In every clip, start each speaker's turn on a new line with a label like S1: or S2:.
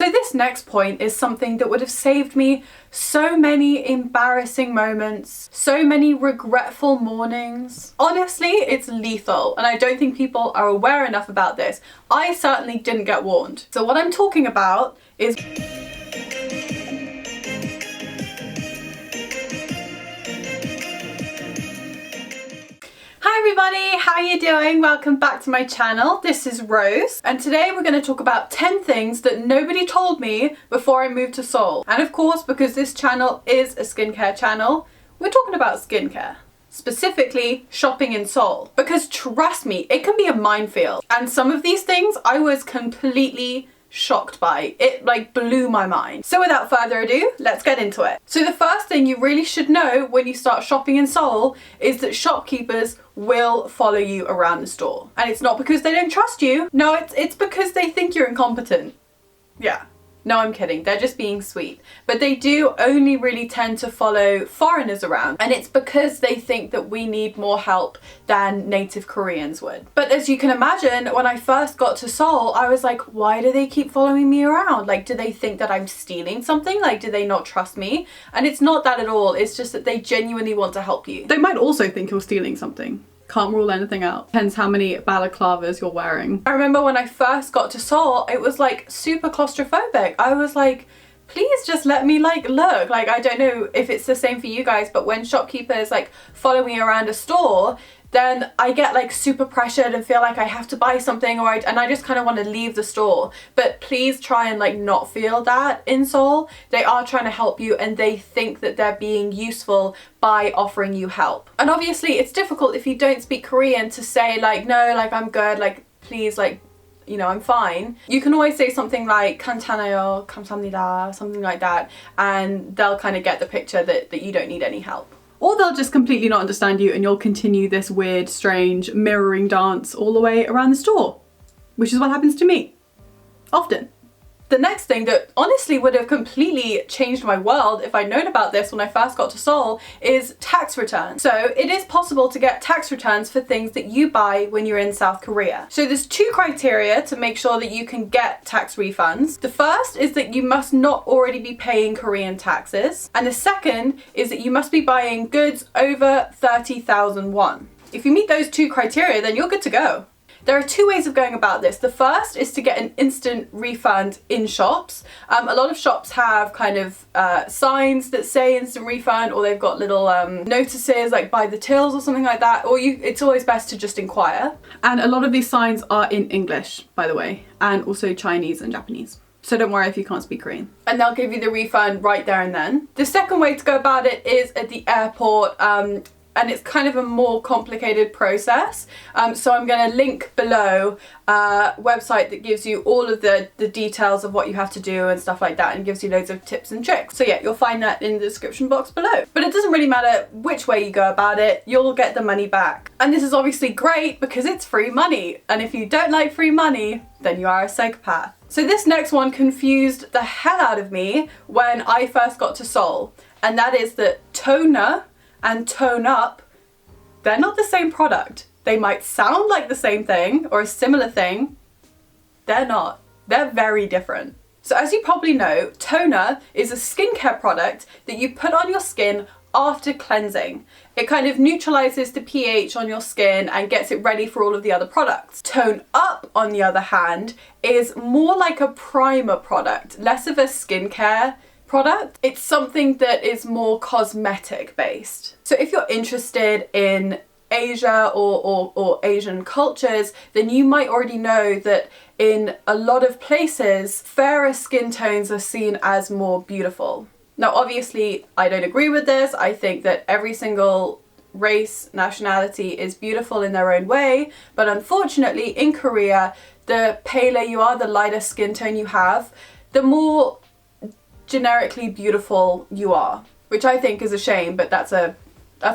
S1: So this next point is something that would have saved me so many embarrassing moments, so many regretful mornings. Honestly, it's lethal, and I don't think people are aware enough about this. I certainly didn't get warned. So what I'm talking about is Hi everybody, how are you doing? Welcome back to my channel. This is Rose, and today we're going to talk about 10 things that nobody told me before I moved to Seoul. And of course, because this channel is a skincare channel, we're talking about skincare. Specifically, shopping in Seoul. Because trust me, it can be a minefield. And some of these things I was completely shocked by. It like blew my mind. So without further ado, let's get into it. So the first thing you really should know when you start shopping in Seoul is that shopkeepers will follow you around the store. And it's not because they don't trust you. No, it's because they think you're incompetent. Yeah. No, I'm kidding. They're just being sweet. But they do only really tend to follow foreigners around. And it's because they think that we need more help than native Koreans would. But as you can imagine, when I first got to Seoul, I was like, why do they keep following me around? Like, do they think that I'm stealing something? Like, do they not trust me? And it's not that at all. It's just that they genuinely want to help you. They might also think you're stealing something. Can't rule anything out. Depends how many balaclavas you're wearing. I remember when I first got to Seoul, it was like super claustrophobic. I was like, please just let me like look. Like, I don't know if it's the same for you guys, but when shopkeepers like follow me around a store, then I get like super pressured and feel like I have to buy something, and I just kind of want to leave the store. But please try and like not feel that in Seoul. They are trying to help you, and they think that they're being useful by offering you help. And obviously it's difficult if you don't speak Korean to say like, no, like I'm good, like please, like, you know, I'm fine. You can always say something like 괜찮아요, 감사합니다, something like that, and they'll kind of get the picture that you don't need any help. Or they'll just completely not understand you and you'll continue this weird, strange mirroring dance all the way around the store, which is what happens to me. Often. The next thing that honestly would have completely changed my world if I'd known about this when I first got to Seoul is tax returns. So it is possible to get tax returns for things that you buy when you're in South Korea. So there's two criteria to make sure that you can get tax refunds. The first is that you must not already be paying Korean taxes. And the second is that you must be buying goods over 30,000 won. If you meet those two criteria, then you're good to go. There are two ways of going about this. The first is to get an instant refund in shops. A lot of shops have kind of signs that say instant refund, or they've got little notices like by the tills or something like that, or it's always best to just inquire. And a lot of these signs are in English, by the way, and also Chinese and Japanese. So don't worry if you can't speak Korean. And they'll give you the refund right there and then. The second way to go about it is at the airport, and it's kind of a more complicated process. So I'm going to link below a website that gives you all of the details of what you have to do and stuff like that, and gives you loads of tips and tricks. So yeah, you'll find that in the description box below. But it doesn't really matter which way you go about it, you'll get the money back. And this is obviously great because it's free money. And if you don't like free money, then you are a psychopath. So this next one confused the hell out of me when I first got to Seoul. And that is that toner and tone up, they're not the same product. They might sound like the same thing or a similar thing. They're not. They're very different. So as you probably know, toner is a skincare product that you put on your skin after cleansing. It kind of neutralizes the pH on your skin and gets it ready for all of the other products. Tone up, on the other hand, is more like a primer product, less of a skincare product. It's something that is more cosmetic based. So if you're interested in Asia or Asian cultures, then you might already know that in a lot of places, fairer skin tones are seen as more beautiful. Now, obviously, I don't agree with this. I think that every single race, nationality is beautiful in their own way. But unfortunately, in Korea, the paler you are, the lighter skin tone you have, the more generically beautiful you are, which I think is a shame, but that's a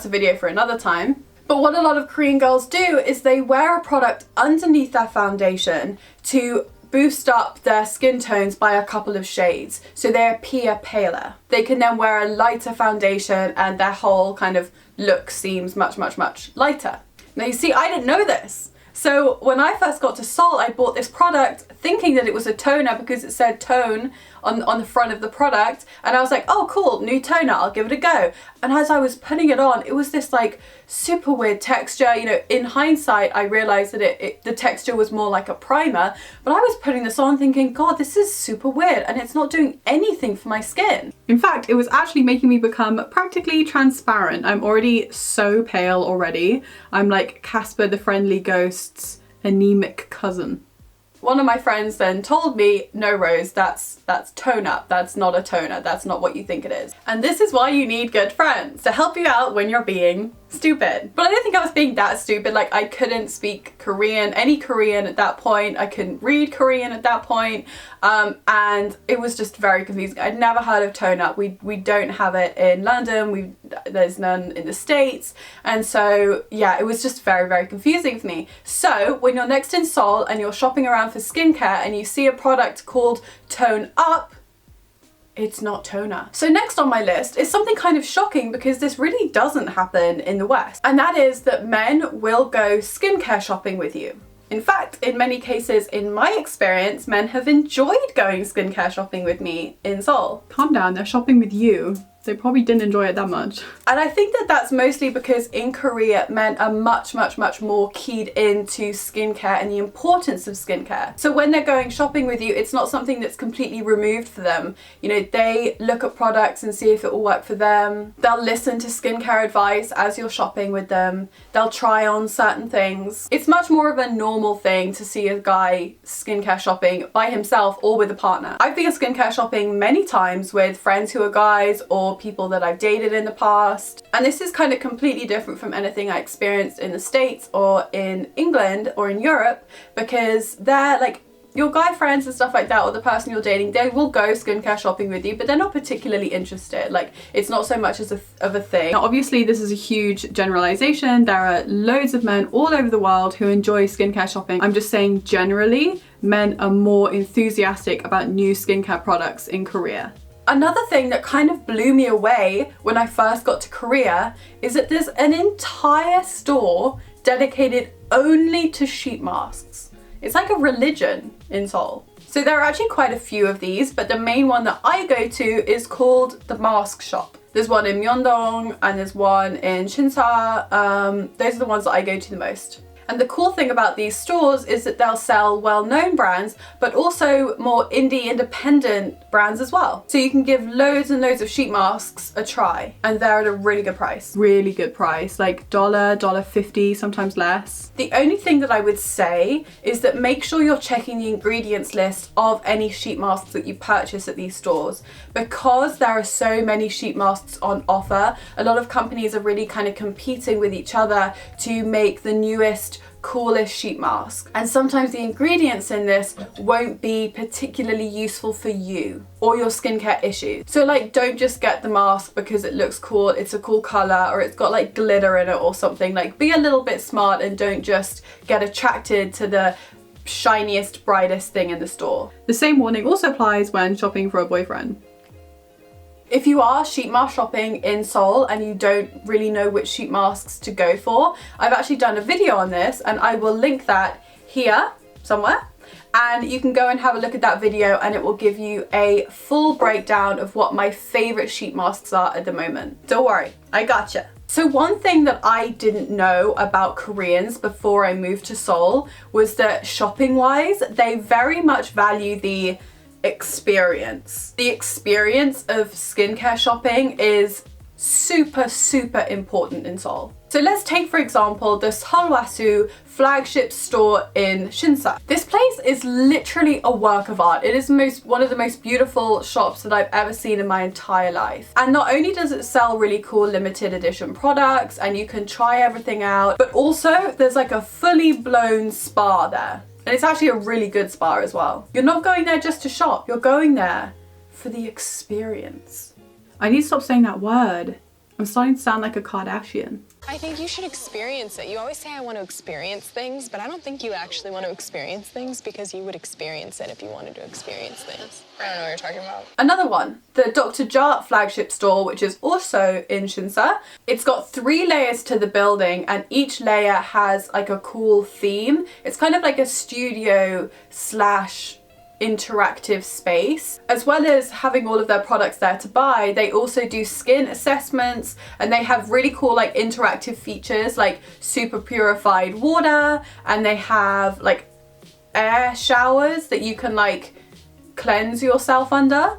S1: video for another time. But what a lot of Korean girls do is they wear a product underneath their foundation to boost up their skin tones by a couple of shades, so they appear paler. They can then wear a lighter foundation and their whole kind of look seems much, much, much lighter. Now you see, I didn't know this. So when I first got to Seoul, I bought this product thinking that it was a toner because it said tone on the front of the product, and I was like, oh cool, new toner, I'll give it a go. And as I was putting it on, it was this like super weird texture. You know, in hindsight, I realized that the texture was more like a primer, but I was putting this on thinking, God, this is super weird and it's not doing anything for my skin. In fact, it was actually making me become practically transparent. I'm already so pale already. I'm like Casper the Friendly Ghost's anemic cousin. One of my friends then told me, no Rose, that's tone up, that's not a toner, that's not what you think it is. And this is why you need good friends, to help you out when you're being stupid. But I don't think I was being that stupid. Like, I couldn't speak Korean, any Korean at that point. I couldn't read Korean at that point. And it was just very confusing. I'd never heard of tone up. We don't have it in London. There's none in the States. And so, yeah, it was just very, very confusing for me. So when you're next in Seoul and you're shopping around for skincare and you see a product called Tone Up, it's not toner. So next on my list is something kind of shocking because this really doesn't happen in the West. And that is that men will go skincare shopping with you. In fact, in many cases, in my experience, men have enjoyed going skincare shopping with me in Seoul. Calm down, they're shopping with you. They probably didn't enjoy it that much. And I think that that's mostly because in Korea, men are much, much, much more keyed into skincare and the importance of skincare. So when they're going shopping with you, it's not something that's completely removed for them. You know, they look at products and see if it will work for them. They'll listen to skincare advice as you're shopping with them. They'll try on certain things. It's much more of a normal thing to see a guy skincare shopping by himself or with a partner. I've been skincare shopping many times with friends who are guys or people that I've dated in the past. And this is kind of completely different from anything I experienced in the States or in England or in Europe, because they're like, your guy friends and stuff like that, or the person you're dating, they will go skincare shopping with you, but they're not particularly interested. Like, it's not so much of a thing. Now, obviously, this is a huge generalization. There are loads of men all over the world who enjoy skincare shopping. I'm just saying generally, men are more enthusiastic about new skincare products in Korea. Another thing that kind of blew me away when I first got to Korea is that there's an entire store dedicated only to sheet masks. It's like a religion in Seoul. So there are actually quite a few of these, but the main one that I go to is called the Mask Shop. There's one in Myeongdong and there's one in Shinsa. Those are the ones that I go to the most. And the cool thing about these stores is that they'll sell well-known brands, but also more indie independent brands as well. So you can give loads and loads of sheet masks a try, and they're at a really good price. Really good price, like $1.50, sometimes less. The only thing that I would say is that make sure you're checking the ingredients list of any sheet masks that you purchase at these stores. Because there are so many sheet masks on offer, a lot of companies are really kind of competing with each other to make the newest, coolest sheet mask. And sometimes the ingredients in this won't be particularly useful for you or your skincare issues. So like, don't just get the mask because it looks cool, it's a cool color, or it's got like glitter in it or something. Like, be a little bit smart and don't just get attracted to the shiniest, brightest thing in the store. The same warning also applies when shopping for a boyfriend. If you are sheet mask shopping in Seoul and you don't really know which sheet masks to go for, I've actually done a video on this and I will link that here somewhere. And you can go and have a look at that video and it will give you a full breakdown of what my favorite sheet masks are at the moment. Don't worry, I gotcha. So one thing that I didn't know about Koreans before I moved to Seoul was that shopping-wise, they very much value the experience. The experience of skincare shopping is super, super important in Seoul. So let's take, for example, the Seolwasu flagship store in Shinsa. This place is literally a work of art. It is one of the most beautiful shops that I've ever seen in my entire life. And not only does it sell really cool limited edition products and you can try everything out, but also there's like a fully blown spa there. And it's actually a really good spa as well. You're not going there just to shop, you're going there for the experience. I need to stop saying that word. I'm starting to sound like a Kardashian.
S2: I think you should experience it. You always say I want to experience things, but I don't think you actually want to experience things because you would experience it if you wanted to experience things. I don't know what you're talking about.
S1: Another one, the Dr. Jart flagship store, which is also in Shinsa. It's got 3 layers to the building and each layer has like a cool theme. It's kind of like a studio slash interactive space. As well as having all of their products there to buy, they also do skin assessments and they have really cool like interactive features like super purified water, and they have like air showers that you can like cleanse yourself under.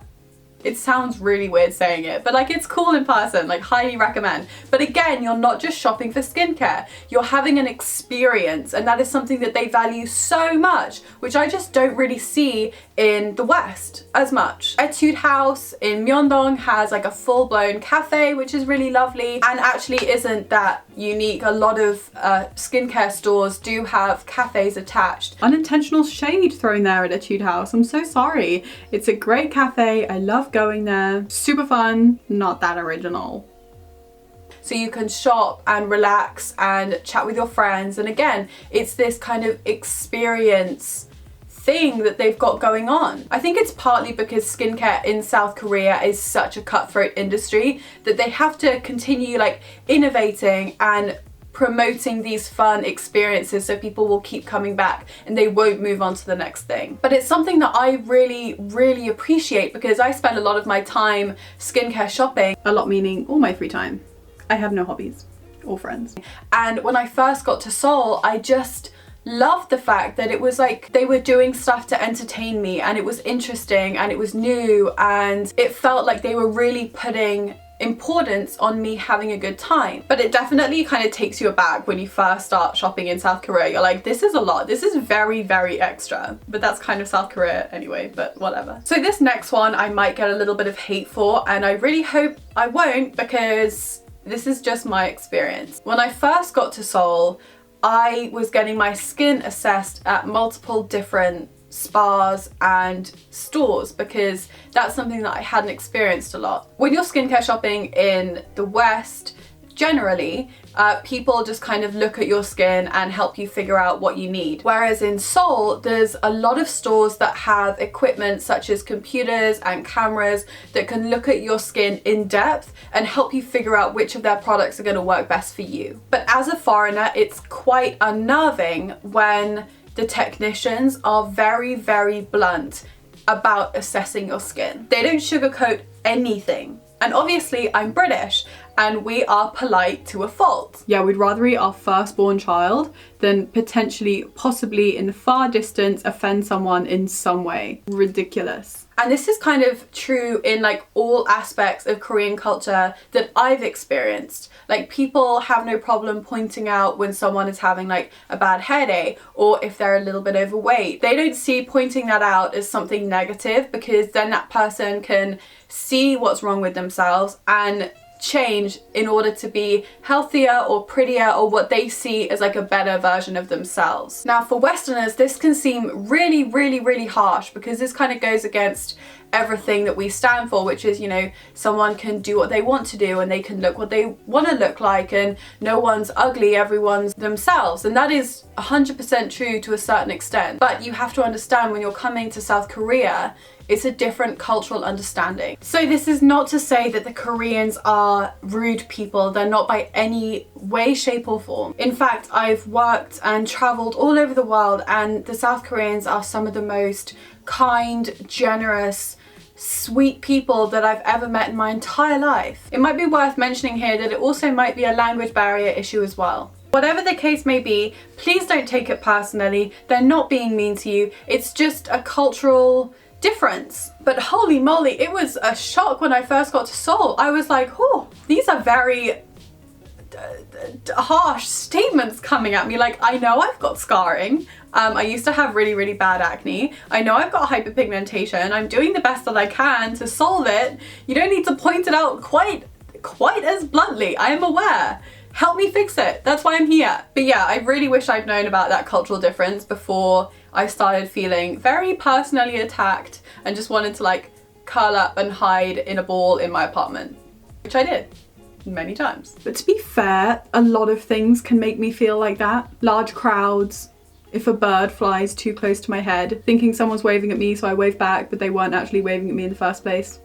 S1: It sounds really weird saying it, but like it's cool in person, like highly recommend. But again, you're not just shopping for skincare, you're having an experience, and that is something that they value so much, which I just don't really see in the West as much. Etude House in Myeongdong has like a full-blown cafe, which is really lovely and actually isn't that unique. A lot of skincare stores do have cafes attached. Unintentional shade thrown there at Etude House. I'm so sorry. It's a great cafe. I love going there. Super fun, not that original. So you can shop and relax and chat with your friends, and again, it's this kind of experience thing that they've got going on. I think it's partly because skincare in South Korea is such a cutthroat industry that they have to continue like innovating and promoting these fun experiences so people will keep coming back and they won't move on to the next thing. But it's something that I really appreciate because I spend a lot of my time skincare shopping. A lot meaning all my free time. I have no hobbies or friends. And when I first got to Seoul, I just loved the fact that it was like they were doing stuff to entertain me and it was interesting and it was new and it felt like they were really putting importance on me having a good time. But it definitely kind of takes you aback when you first start shopping in South Korea. You're like, this is a lot, this is very extra. But that's kind of South Korea anyway, but whatever. So this next one I might get a little bit of hate for, and I really hope I won't because this is just my experience. When I first got to Seoul, I was getting my skin assessed at multiple different spas and stores because that's something that I hadn't experienced a lot. When you're skincare shopping in the West, generally, people just kind of look at your skin and help you figure out what you need. Whereas in Seoul, there's a lot of stores that have equipment such as computers and cameras that can look at your skin in depth and help you figure out which of their products are going to work best for you. But as a foreigner, it's quite unnerving when the technicians are very blunt about assessing your skin. They don't sugarcoat anything. And obviously I'm British and we are polite to a fault. Yeah, we'd rather eat our firstborn child than potentially, possibly in the far distance, offend someone in some way. Ridiculous. And this is kind of true in like all aspects of Korean culture that I've experienced. Like people have no problem pointing out when someone is having like a bad hair day or if they're a little bit overweight. They don't see pointing that out as something negative because then that person can see what's wrong with themselves and change in order to be healthier or prettier or what they see as like a better version of themselves. Now for Westerners, this can seem really harsh because this kind of goes against everything that we stand for, which is, you know, someone can do what they want to do and they can look what they want to look like and no one's ugly, everyone's themselves. And that is 100% true to a certain extent. But you have to understand when you're coming to South Korea, it's a different cultural understanding. So this is not to say that the Koreans are rude people. They're not by any way, shape or form. In fact, I've worked and traveled all over the world and the South Koreans are some of the most kind, generous, sweet people that I've ever met in my entire life. It might be worth mentioning here that it also might be a language barrier issue as well. Whatever the case may be, please don't take it personally. They're not being mean to you. It's just a cultural difference. But holy moly, it was a shock when I first got to Seoul. I was like, oh, these are very harsh statements coming at me. Like, I know I've got scarring. I used to have really bad acne. I know I've got hyperpigmentation. I'm doing the best that I can to solve it. You don't need to point it out quite as bluntly. I am aware. Help me fix it. That's why I'm here. But yeah, I really wish I'd known about that cultural difference before I started feeling very personally attacked and just wanted to like curl up and hide in a ball in my apartment, which I did. many times. But to be fair, a lot of things can make me feel like that. Large crowds, if a bird flies too close to my head, thinking someone's waving at me so I wave back but they weren't actually waving at me in the first place.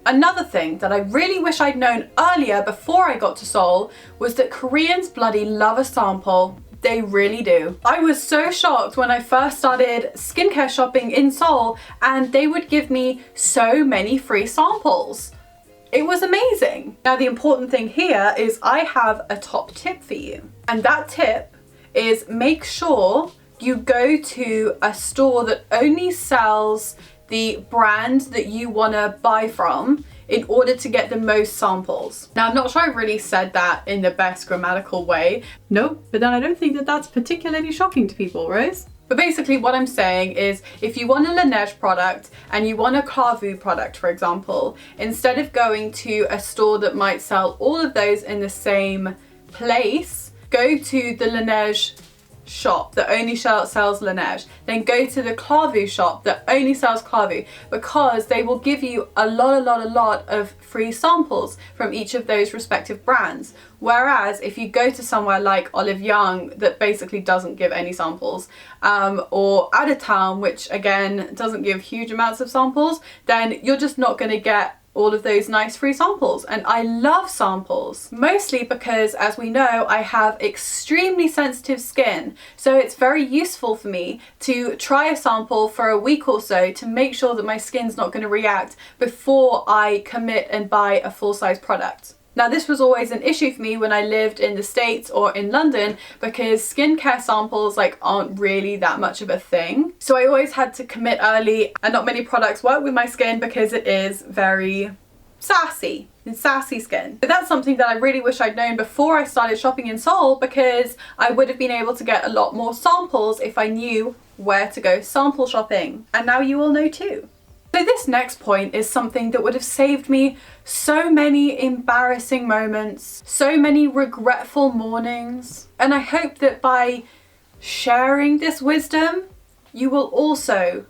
S1: Another thing that I really wish I'd known earlier before I got to Seoul was that Koreans bloody love a sample. They really do. I was so shocked when I first started skincare shopping in Seoul and they would give me so many free samples. It was amazing. Now the important thing here is I have a top tip for you. And that tip is make sure you go to a store that only sells the brand that you want to buy from in order to get the most samples. Now, I'm not sure I really said that in the best grammatical way. No, but then I don't think that that's particularly shocking to people, Rose. But basically what I'm saying is if you want a Laneige product and you want a Carvu product, for example, instead of going to a store that might sell all of those in the same place, go to the Laneige shop that only sells Laneige, then go to the Carvu shop that only sells Carvu, because they will give you a lot of free samples from each of those respective brands. Whereas if you go to somewhere like Olive Young that basically doesn't give any samples, or Out of Town, which again doesn't give huge amounts of samples, then you're just not going to get all of those nice free samples. And I love samples, mostly because, as we know, I have extremely sensitive skin, so it's very useful for me to try a sample for a week or so to make sure that my skin's not going to react before I commit and buy a full-size product. Now this was always an issue for me when I lived in the States or in London, because skincare samples aren't really that much of a thing. So I always had to commit early, and not many products work with my skin because it is very sassy. It's sassy skin. But that's something that I really wish I'd known before I started shopping in Seoul, because I would have been able to get a lot more samples if I knew where to go sample shopping. And now you all know too. So this next point is something that would have saved me so many embarrassing moments, so many regretful mornings, and I hope that by sharing this wisdom, you will also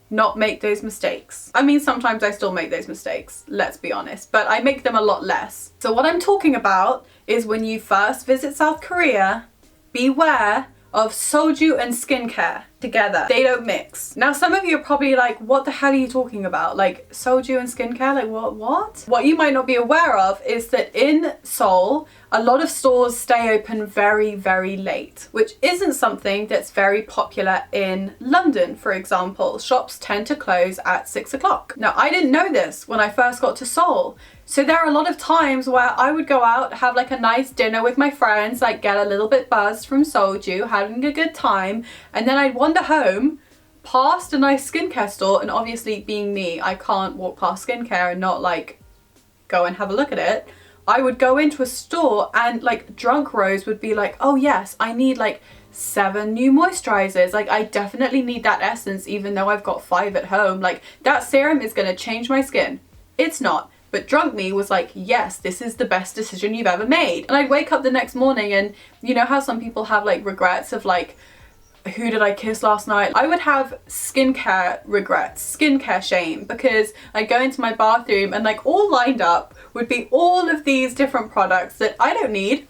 S1: not make those mistakes. I mean, sometimes I still make those mistakes, let's be honest, but I make them a lot less. So what I'm talking about is when you first visit South Korea, beware of soju and skincare together. They don't mix. Now some of you are probably like, what the hell are you talking about? Like soju and skincare? Like what? What you might not be aware of is that in Seoul, a lot of stores stay open very, very late, which isn't something that's very popular in London, for example. Shops tend to close at 6 o'clock. Now I didn't know this when I first got to Seoul. So there are a lot of times where I would go out, have like a nice dinner with my friends, like get a little bit buzzed from soju, having a good time, and then I'd wander home past a nice skincare store, and obviously being me, I can't walk past skincare and not like go and have a look at it. I would go into a store and like drunk Rose would be like, oh yes, I need like 7 new moisturizers. Like I definitely need that essence even though I've got 5 at home. Like that serum is gonna change my skin. It's not. But drunk me was like, yes, this is the best decision you've ever made. And I'd wake up the next morning and you know how some people have like regrets of like, who did I kiss last night? I would have skincare regrets, skincare shame, because I'd go into my bathroom and like all lined up would be all of these different products that I don't need.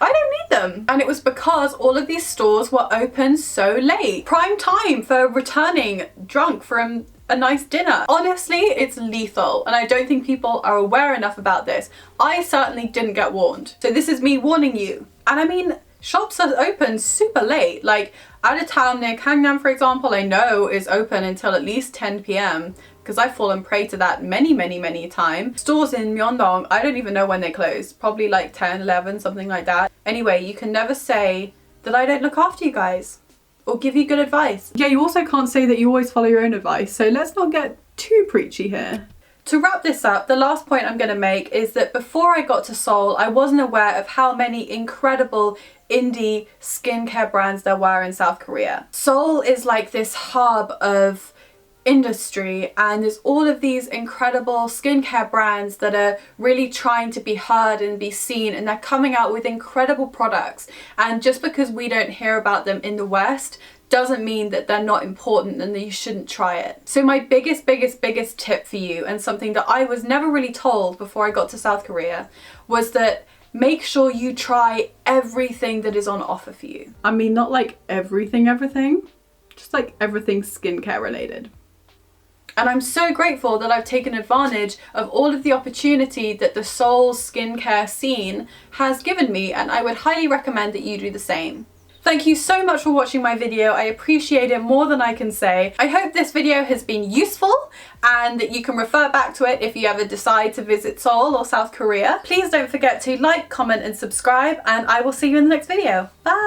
S1: I don't need them. And it was because all of these stores were open so late. Prime time for returning drunk from a nice dinner. Honestly, it's lethal, and I don't think people are aware enough about this. I certainly didn't get warned. So this is me warning you. And I mean, shops are open super late. Like Out of Town near Gangnam, for example, I know is open until at least 10 p.m. because I've fallen prey to that many times. Stores in Myeongdong, I don't even know when they close. Probably like 10, 11, something like that. Anyway, you can never say that I don't look after you guys or give you good advice. Yeah, you also can't say that you always follow your own advice, so let's not get too preachy here. To wrap this up, the last point I'm going to make is that before I got to Seoul, I wasn't aware of how many incredible indie skincare brands there were in South Korea. Seoul is like this hub of industry, and there's all of these incredible skincare brands that are really trying to be heard and be seen, and they're coming out with incredible products. And just because we don't hear about them in the West doesn't mean that they're not important and that you shouldn't try it. So my biggest tip for you, and something that I was never really told before I got to South Korea, was that make sure you try everything that is on offer for you. I mean, not like everything, just like everything skincare related. And I'm so grateful that I've taken advantage of all of the opportunity that the Seoul skincare scene has given me, and I would highly recommend that you do the same. Thank you so much for watching my video. I appreciate it more than I can say. I hope this video has been useful and that you can refer back to it if you ever decide to visit Seoul or South Korea. Please don't forget to like, comment and subscribe, and I will see you in the next video. Bye!